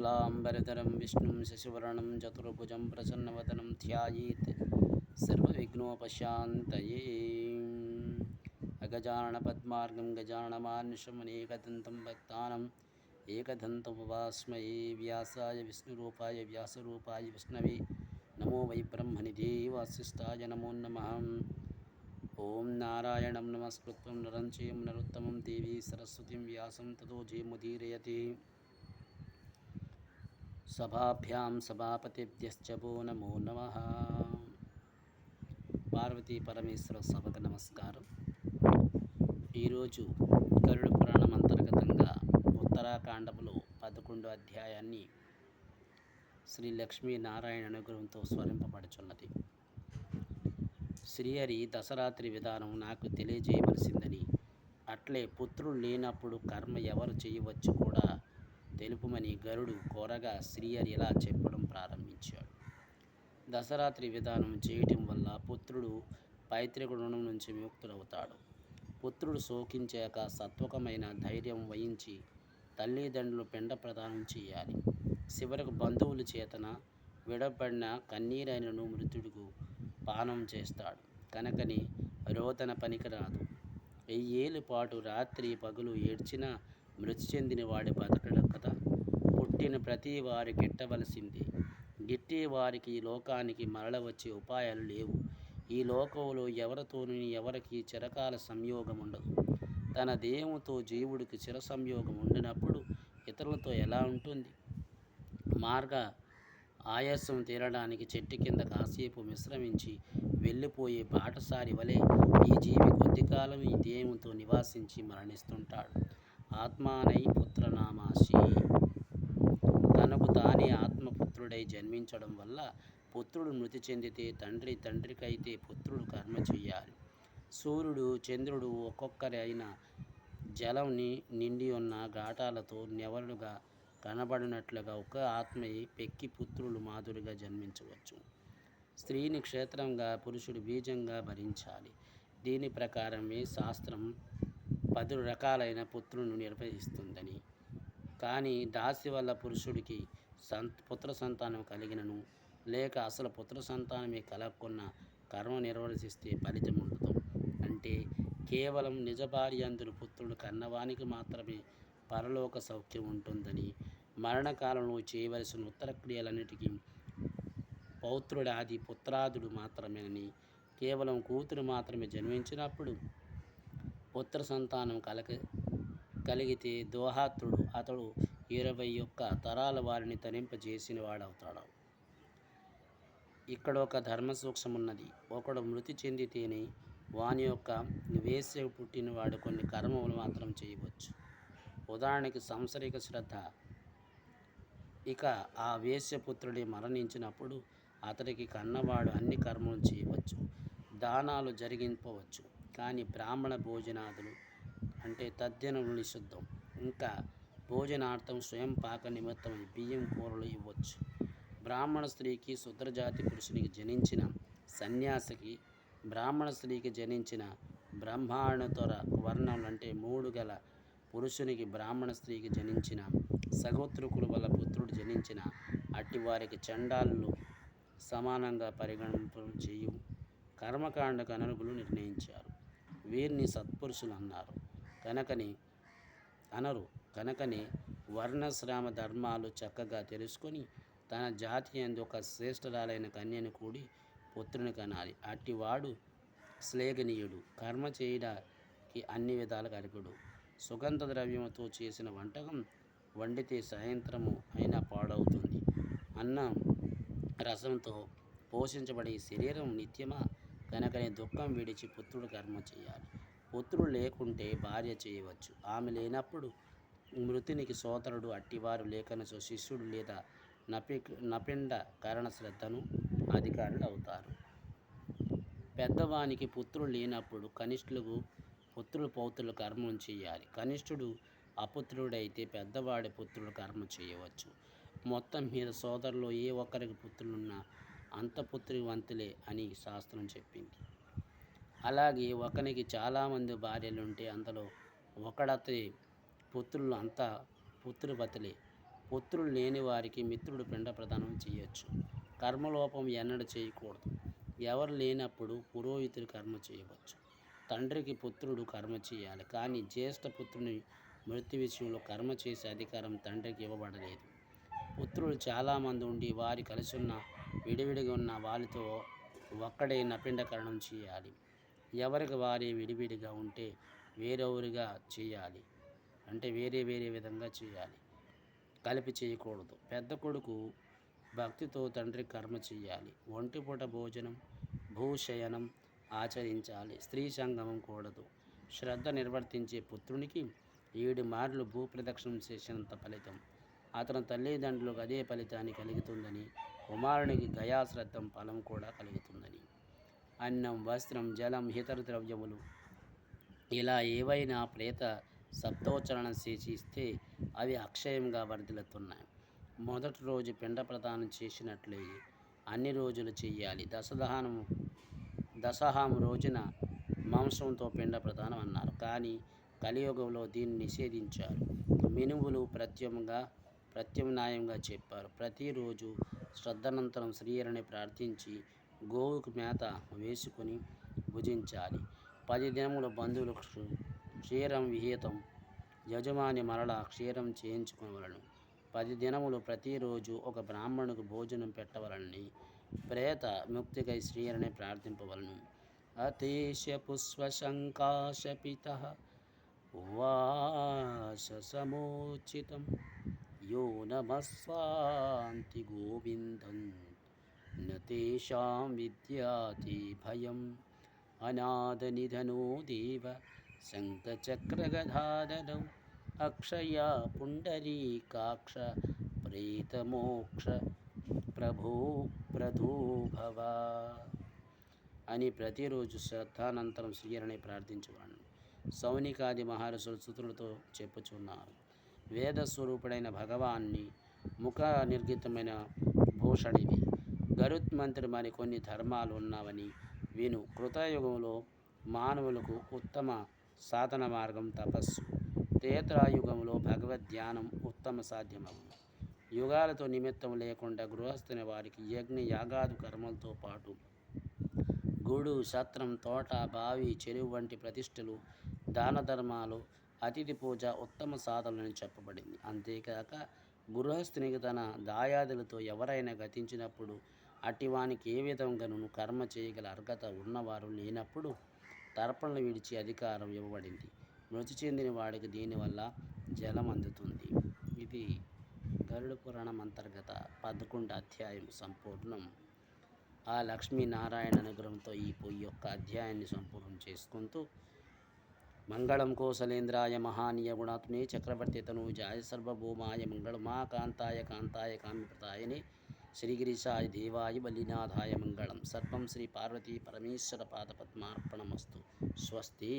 शुक्लाम्बरधरं विष्णुं शशिवर्णं चतुर्भुजं प्रसन्नवदनं ध्यायेत् सर्वविघ्नोपशान्तये। अगजाननपद्मार्गं गजाननमानुषमनेकदन्तं भक्तानाम् एकदन्तमुपास्महे। व्यासाय विष्णुरूपाय व्यासरूपाय विष्णवे नमो वै ब्रह्मनिधे वासिष्ठाय नमो नमः। ओं नारायणं नमस्कृत्य नरं चैव नरोत्तमं देवी सरस्वतीं व्यासं ततो जयमुदीरयते। सभाभ्यां सभापतिभ्यश्च वो नमो नमः। పార్వతీ పరమేశ్వర సభకు నమస్కారం. ఈరోజు గరుడ పురాణం అంతర్గతంగా ఉత్తరాఖండములో 11వ అధ్యాయాన్ని శ్రీ లక్ష్మీనారాయణ అనుగ్రహంతో స్మరింపబడుచున్నది. శ్రీహరి దశరాత్రి విధానం నాకు తెలియజేయవలసిందని, అట్లే పుత్రులు లేనప్పుడు కర్మ ఎవరు చేయవచ్చు కూడా తెలుపుమని గరుడు కోరగా శ్రీహరి ఇలా చెప్పడం ప్రారంభించాడు. దశరాత్రి విధానం చేయటం వల్ల పుత్రుడు పైతృక రుణం నుంచి విముక్తుడవుతాడు. పుత్రుడు శోకించాక సత్వకమైన ధైర్యం వహించి తల్లిదండ్రులు పిండ ప్రదానం చేయాలి. చివరకు బంధువుల చేతన విడబడిన కన్నీరైనను మృతుడుకు పానం చేస్తాడు కనుకని రోదన పనికిరాదు. 1000 ఏళ్ళ పాటు రాత్రి పగులు ఏడ్చినా మృతి చెందిన వాడి బతకడు కదా. పుట్టిన ప్రతి వారి గిట్టవలసిందే. గిట్టే వారికి ఈ లోకానికి మరల వచ్చే ఉపాయాలు లేవు. ఈ లోకంలో ఎవరితోనూ ఎవరికి చిరకాల సంయోగం ఉండదు. తన దేహంతో జీవుడికి చిర సంయోగం ఉండినప్పుడు ఇతరులతో ఎలా ఉంటుంది? మార్గ ఆయాసం తీరడానికి చెట్టు కింద కాసేపు విశ్రమించి వెళ్ళిపోయే బాటసారి వలె ఈ జీవి కొద్ది కాలం ఈ దేహంతో నివాసించి మరణిస్తుంటాడు. ఆత్మానై పుత్రనామాసి. తనకు తానే ఆత్మపుత్రుడై జన్మించడం వల్ల పుత్రుడు మృతి చెందితే తండ్రికైతే పుత్రుడు కర్మ చెయ్యాలి. సూర్యుడు చంద్రుడు ఒక్కొక్కరి అయిన జలం నిండి ఉన్న ఘాటాలతో నెవరుగా కనబడినట్లుగా ఒక ఆత్మయే పెక్కి పుత్రులు మాదిరిగా జన్మించవచ్చు. స్త్రీని క్షేత్రంగా పురుషుడు బీజంగా భరించాలి. దీని ప్రకారమే శాస్త్రం 10 రకాలైన పుత్రులను నిర్వహిస్తుందని. కానీ దాసి వల్ల పురుషుడికి పుత్ర సంతానం కలిగినను లేక అసలు పుత్ర సంతానమే కలగకున్న కర్మ నిర్వర్తిస్తే ఫలితం ఉండదు. అంటే కేవలం నిజ భార్యందును పుత్రుడు కన్నవానికి మాత్రమే పరలోక సౌఖ్యం ఉంటుందని, మరణకాలంలో చేయవలసిన ఉత్తర క్రియలన్నిటికీ పౌత్రుడాది పుత్రాదుడు మాత్రమేనని, కేవలం కూతురు మాత్రమే జన్మించినప్పుడు పుత్ర సంతానం కలిగితే దోహాత్రుడు అతడు 21 తరాల వారిని తరింపజేసిన వాడవుతాడు. ఇక్కడ ఒక ధర్మ సూక్ష్మమున్నది. ఒకడు మృతి చెందితేనే వాని యొక్క వేశ్యకు పుట్టినవాడు కొన్ని కర్మములు మాత్రం చేయవచ్చు. ఉదాహరణకి సంసరిక శ్రద్ధ. ఇక ఆ వేశ్యపుత్రుడి మరణించినప్పుడు అతడికి కన్నవాడు అన్ని కర్మలు చేయవచ్చు, దానాలు జరిగింపవచ్చు. కానీ బ్రాహ్మణ భోజనాదులు అంటే తద్దినములు నిషిద్ధం. ఇంకా భోజనార్థం స్వయం పాక నిమిత్తమై బియ్యం కూరలు ఇవ్వచ్చు. బ్రాహ్మణ స్త్రీకి శూద్రజాతి పురుషునికి జనించిన సన్యాసికి, బ్రాహ్మణ స్త్రీకి జనించిన బ్రాహ్మణేతర వర్ణములు అంటే 3 గల పురుషునికి, బ్రాహ్మణ స్త్రీకి జనించిన సగోత్రికుల వల్ల పుత్రుడు జనించిన అట్టి వారికి చండాలులు సమానంగా పరిగణింపు చేయు కర్మకాండకు అనర్హులు నిర్ణయించారు. వీరిని సత్పురుషులు అన్నారు కనుకనే వర్ణాశ్రమ ధర్మాలు చక్కగా తెలుసుకొని తన జాతి యందు ఒక శ్రేష్ఠురాలైన కన్యను కూడి పుత్రుని కనాలి. అట్టివాడు శ్లేఘనీయుడు, కర్మ చేయడానికి అన్ని విధాలుగా అర్హుడు. సుగంధ ద్రవ్యముతో చేసిన వంటకం వండితే సాయంత్రము అయినా పాడవుతుంది. అన్నం రసంతో పోషించబడే శరీరం నిత్యమా? కనుకనే దుఃఖం విడిచి పుత్రుడు కర్మ చేయాలి. పుత్రుడు లేకుంటే భార్య చేయవచ్చు. ఆమె లేనప్పుడు మృతునికి సోదరుడు, అట్టివారు లేకనచో శిష్యుడు లేదా నపిండ కరణ శ్రద్ధను అధికారులు అవుతారు. పెద్దవానికి పుత్రుడు లేనప్పుడు కనిష్ఠులకు పుత్రులు పౌత్రులు కర్మను చేయాలి. కనిష్ఠుడు అపుత్రుడైతే పెద్దవాడి పుత్రుడు కర్మ చేయవచ్చు. మొత్తం మీద సోదరులో ఏ ఒక్కరికి పుత్రులున్నా అంత పుత్రవంతులే అని శాస్త్రం చెప్పింది. అలాగే ఒకనికి చాలామంది భార్యలుంటే అందులో ఒకడతి పుత్రులు అంతా పుత్రవతులే. పుత్రులు లేని వారికి మిత్రుడు పిండ ప్రదానం చేయొచ్చు. కర్మలోపం ఎన్నడూ చేయకూడదు. ఎవరు లేనప్పుడు పురోహితుడు కర్మ చేయవచ్చు. తండ్రికి పుత్రుడు కర్మ చేయాలి, కానీ జ్యేష్ఠ పుత్రుని మృత్యు విషయంలో కర్మ చేసే అధికారం తండ్రికి ఇవ్వబడలేదు. పుత్రులు చాలామంది ఉండి వారి కలిసి ఉన్న విడివిడిగా ఉన్న వారితో ఒక్కడే నపిండకరణం చేయాలి. ఎవరికి వారే విడివిడిగా ఉంటే వేరెవరుగా చేయాలి, అంటే వేరే వేరే విధంగా చేయాలి, కలిపి చేయకూడదు. పెద్ద కొడుకు భక్తితో తండ్రి కర్మ చేయాలి. ఒంటిపూట భోజనం, భూశయనం ఆచరించాలి. స్త్రీ సంగమం కూడదు. శ్రద్ధ నిర్వర్తించే పుత్రునికి 7 మార్లు భూప్రదక్షిణం చేసినంత ఫలితం అతని తల్లిదండ్రులకు అదే ఫలితాన్ని కలుగుతుందని, కుమారునికి గయాశ్రద్ధం ఫలం కూడా కలుగుతుందని. అన్నం, వస్త్రం, జలం, ఇతర ద్రవ్యములు ఇలా ఏవైనా ప్రేత సప్తోచ్చరణం చేసి ఇస్తే అవి అక్షయంగా వర్ధిల్లుతున్నాయి. మొదటి రోజు పిండ ప్రదానం చేసినట్లే అన్ని రోజులు చెయ్యాలి. దశహాము రోజున మాంసంతో పిండ ప్రదానం అన్నారు, కానీ కలియుగంలో దీన్ని నిషేధించారు. మినుములు ప్రత్యామ్నాయంగా చెప్పారు. ప్రతిరోజు శ్రద్ధనంతరం శ్రీహరిని ప్రార్థించి గోవుకు మేత వేసుకుని భుజించాలి. 10 దినములు బంధువులకు క్షీరం విహితం, యజమాని మరలా క్షీరం చేయించుకోవలను. 10 దినములు ప్రతిరోజు ఒక బ్రాహ్మణుకు భోజనం పెట్టవలనని, ప్రేత ముక్తికై శ్రీహరిని ప్రార్థింపవలను. అతేశ పుష్పశంకాశపిత వాస సమోచితం యో నమస్వాంతి గోవిందం నతేషాం విద్యాతి భయం అనాథనిధనో దేవ శంఖచక్రగదాధరౌ అక్షయ పుండరీకాక్ష ప్రేతమోక్ష ప్రధోభవ అని ప్రతిరోజు శ్రద్ధానంతరం శ్రీహరిని ప్రార్థించవలను. సౌనికాది మహర్షులు స్తుతులతో చెప్పుచున్నారు. వేదస్వరూపుడైన భగవాన్ని ముఖ నిర్గితమైన భూషణివి. గరుత్మంతుడి మరికొన్ని ధర్మాలు ఉన్నవని విను. కృతయుగంలో మానవులకు ఉత్తమ సాధన మార్గం తపస్సు. త్రేతాయుగంలో భగవద్ధ్యానం ఉత్తమ సాధ్యమగును. యుగాలతో నిమిత్తం లేకుండా గృహస్థుని వారికి యజ్ఞ యాగాది కర్మలతో పాటు గుడు, సత్రం, తోట, బావి, చెరువు వంటి ప్రతిష్టలు, దాన ధర్మాలు, అతిథి పూజ ఉత్తమ సాధనలని చెప్పబడింది. అంతేకాక గృహస్థునికి తన దాయాదులతో ఎవరైనా గతించినప్పుడు అట్టివానికి ఏ విధంగానూ కర్మ చేయగల అర్హత ఉన్నవారు లేనప్పుడు తర్పణలు విడిచి అధికారం ఇవ్వబడింది. మృతి చెందిన వాడికి దీనివల్ల జలం అందుతుంది. ఇది గరుడ పురాణం అంతర్గత 11 అధ్యాయం సంపూర్ణం. ఆ లక్ష్మీనారాయణ అనుగ్రహంతో ఈ యొక్క అధ్యాయాన్ని సంపూర్ణం చేసుకుంటూ మంగళం కోసలేంద్రాయ మహానీయ గుణాత్మే చక్రవర్తి తనూజాయ సర్వభౌమాయ మంగళమా కాంతాయ కామ్యప్రదాయనే శ్రీగిరిశాయ దేవాయ బలినాథాయ మంగళం. సర్వం శ్రీ పార్వతీ పరమేశ్వర పాదపద్మార్పణమస్తు. స్వస్తి.